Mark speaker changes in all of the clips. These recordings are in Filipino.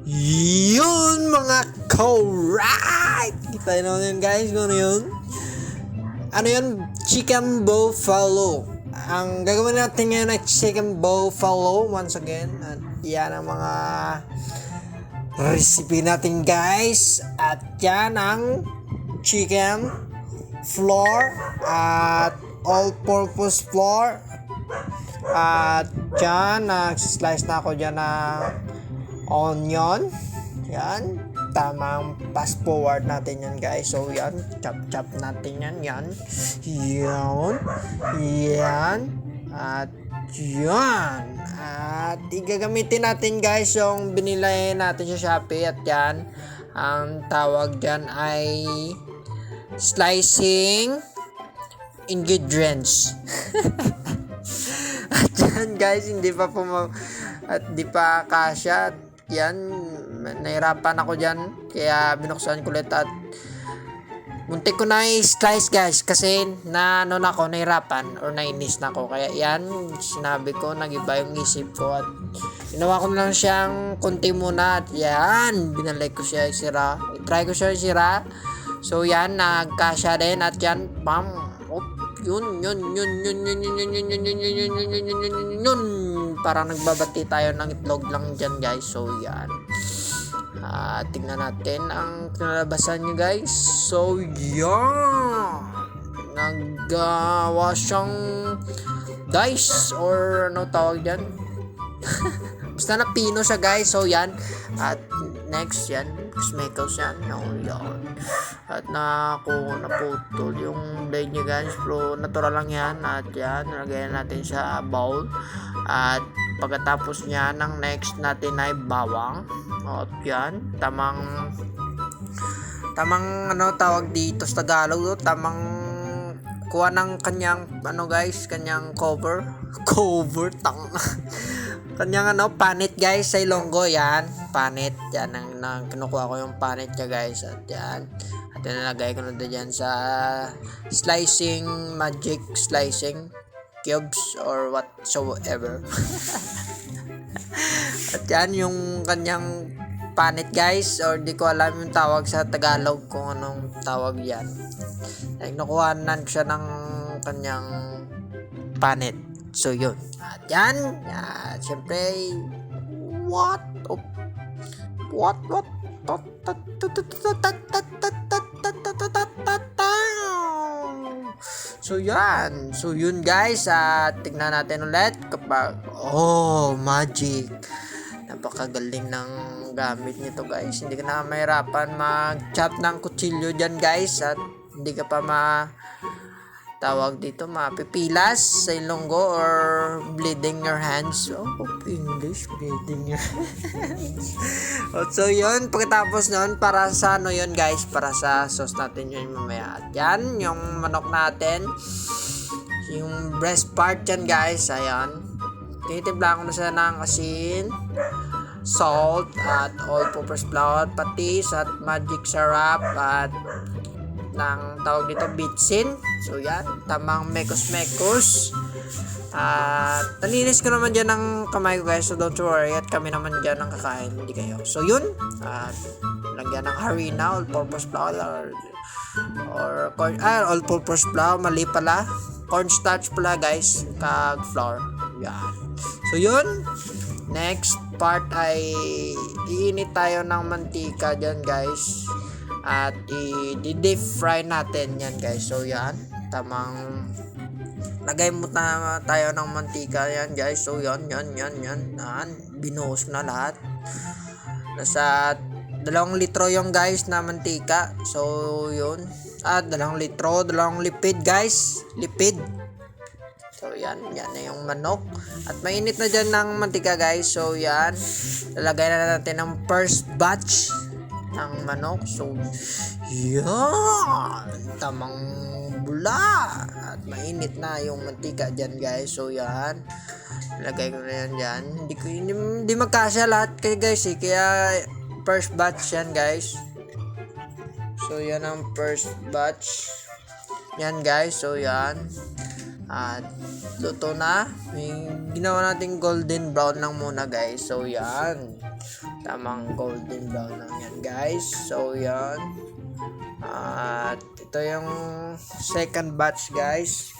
Speaker 1: Yun mga correct! Kita nyo yun guys, kung ano yun? Ano yun? Chicken buffalo. Ang gagawin natin ngayon ay chicken buffalo once again. At yan ang mga recipe natin guys. At yan ang chicken flour at all-purpose flour. At dyan, slice na ako dyan ng onion. Yan. Tamang fast forward natin yan guys. So yan. Chop natin yan. Yan. Yan. Yan. At yan. At igagamitin natin guys yung binili natin sa Shopee. At yan. Ang tawag dyan ay slicing ingredients. At yan guys, hindi pa kasya. At yan, nahirapan ako dyan. Kaya binuksan ko ulit at muntik ko na i-slice guys. Kasi nahirapan or nainis na ako. Kaya yan, sinabi ko, nagiba yung isip ko. At ginawa ko lang siyang konti muna. At yan, binalik ko siya sira. I-try ko siya sira. So yan, nagkasya din. At yan, bam. Yun. Parang nagbabati tayo ng itlog lang dyan guys. So yan. Tingnan natin ang kinalabasan nyo guys. So yan. Naggawa siyang dice or ano tawag dyan. Basta na pino siya guys. So yan. At next yan. Smeckles yan. Yan. At naputol yung blade niya guys. Pero natural lang yan. At yan. Nalagyan natin sa bowl. At pagkatapos niya ng next natin ay bawang. At yan. Tamang ano tawag dito sa Tagalog. Tamang kuha ng kanyang kanyang cover kanyang panit guys sa Ilonggo. Yan, panit. Yan ang kinukuha ko yung panit niya guys. At yan. At nilagay ko na dyan sa magic slicing cubes or whatsoever. At yan yung kanyang panit guys, or di ko alam yung tawag sa Tagalog kung anong tawag yan. Nakuhanan siya ng kanyang panit. So yun. At yan, syempre what? So yan. So yun guys, tignan natin ulit kapag magic. Napakagaling ng gamit nito guys. Hindi ka na mahirapan mag-chop ng kutsilyo dyan guys. At hindi ka pa mapipilas sa Ilonggo or bleeding your hands. English, bleeding your hands. So yun, pagkatapos nun, para sa yun guys, para sa sauce natin yun mamaya. At yan, yung manok natin, yung breast part yan guys, ayan. Tinitimpla ko na siya ng asin, salt, at all-purpose flour, patis, at magic syrup, at ng tawag dito bitsin. So yan, tamang mekos. At nalinis ko naman dyan ng kamay ko guys. So don't worry, at kami naman dyan ang kakain, hindi kayo. So yun, at lagyan ng harina, all-purpose flour or corn, all-purpose flour, mali pala, cornstarch pala guys, kag flour. Yan. So yun, next part ay iinit tayo ng mantika dyan guys. At i-deep fry natin yan guys. So yan, tamang lagay mo na tayo ng mantika yan guys. So yan. Binuhos na lahat. Nasa 2 litro yung guys na mantika. So yun. 2 litro, 2 lipid guys. Lipid. So yan na yung manok. At mainit na dyan ng mantika guys. So yan, lalagay na natin ng first batch ng manok. So yan, tamang bula. At mainit na yung mantika dyan guys. So yan, lagay ko na yan dyan. Hindi magkasya lahat kayo guys kaya first batch yan guys. So yan ang first batch yan guys. So yan, at luto na. Ginawa natin golden brown lang muna guys. So yan, Tamang golden brown lang yan guys. So yan. At ito yung second batch guys.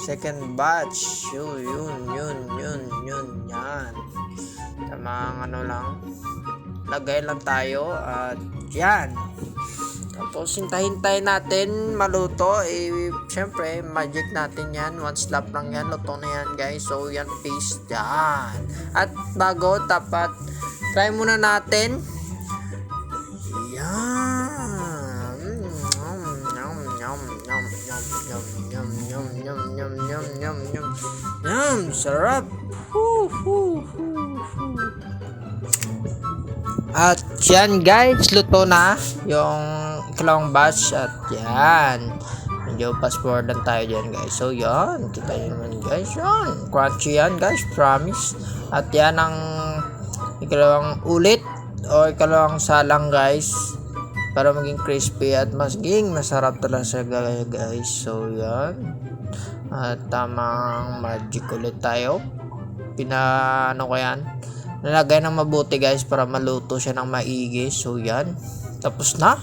Speaker 1: Second batch. Yun. Yan. Tamang ano lang. Lagay lang tayo. At yan. Tapos hintay natin maluto. Syempre, magic natin yan. One slap lang yan. Luto na yan guys. So yan, peace. Yan. At bago, dapat try muna natin. Yan. Sarap. At yan guys, luto na yung ikalawang batch. At yan, medyo fast forward lang tayo dyan guys. So yan, kita nyo naman guys, yan, crunchy yan guys, promise. At yan ang ikalawang ulit o ikalawang salang guys, para maging crispy at maging masarap talaga sa guys. So yan, at tamang magic ulit tayo. Ano ko yan, nalagay ng mabuti guys para maluto siya ng maigi. So yan, tapos na,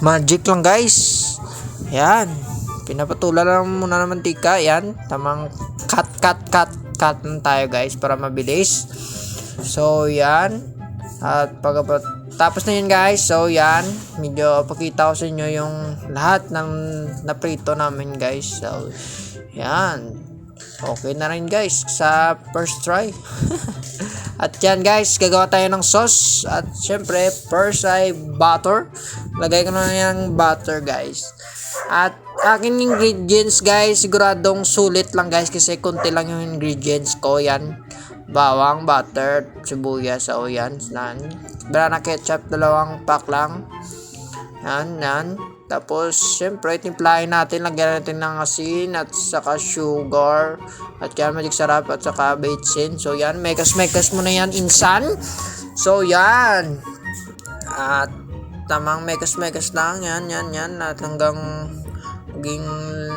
Speaker 1: magic lang guys. Yan, pinapatulan lang muna ng mantika. Yan, tamang cut lang tayo guys para mabilis. So yan, at tapos na yun guys. So yan, medyo pakita ko sa inyo yung lahat ng naprito namin guys. So yan, okay na rin guys sa first try. At yan guys, gagawa tayo ng sauce. At syempre, first ay butter. Lagay ko na yung butter guys. At aking ingredients guys, siguradong sulit lang guys, kasi konti lang yung ingredients ko. Yan, bawang, butter, sibuyas, o yan, banana ketchup, 2 pack lang. Yan. Tapos, syempre, timplahin natin. Lagyan natin ng asin at saka sugar. At yan, magic sarap at saka betsin. So, yan. Mekas muna yan, insan. So, yan. At tamang mekas lang. Yan. At hanggang maging,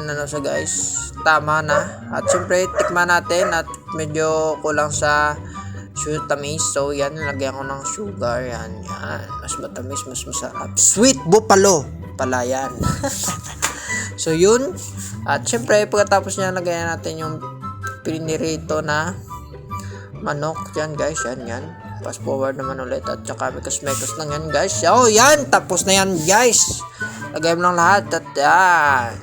Speaker 1: sa guys, tama na. At syempre, tikman natin. At medyo kulang sa tamis. So, yan. Lagyan ko ng sugar. Yan. Mas matamis, mas masarap. Sweet buffalo pala yan. So yun, at syempre pagkatapos niya lagayan natin yung pinirito na manok dyan guys. Yan, fast forward naman ulit. At saka mekas lang yan guys. So yan, tapos na yan guys. Lagay mo lang lahat. At yan,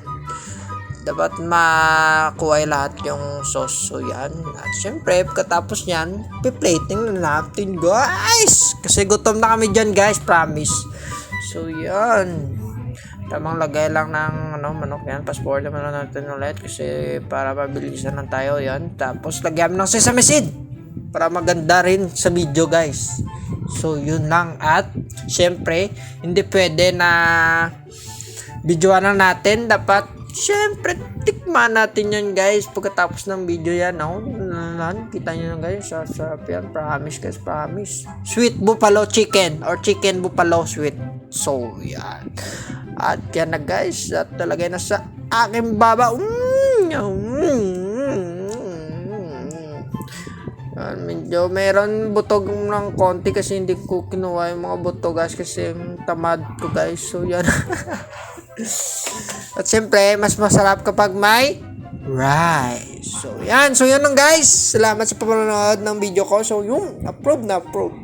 Speaker 1: dapat makuha lahat yung sauce. So yan, at syempre pagkatapos nyan, piplating na natin guys, kasi gutom na kami dyan guys, promise. So yan, tamang lagay lang ng manok. Yan, fast forward naman natin ulit kasi para mabilisan lang tayo. Yan, tapos lagyan ng sesame seed para maganda rin sa video guys. So yun lang. At syempre, hindi pwede na videoan lang natin, dapat syempre tikman natin yan guys pagkatapos ng video. Yan, kita nyo na guys, sarap yan, promise guys, promise. Sweet buffalo chicken or chicken buffalo sweet. So yan, at yan na guys, at talagay na sa aking baba. Medyo meron butog ng konti kasi hindi ko kinuha yung mga butog guys, kasi tamad ko guys. So yan. At syempre, mas masarap kapag may rice. So yan lang guys, salamat sa panonood ng video ko. So yung approve na approve.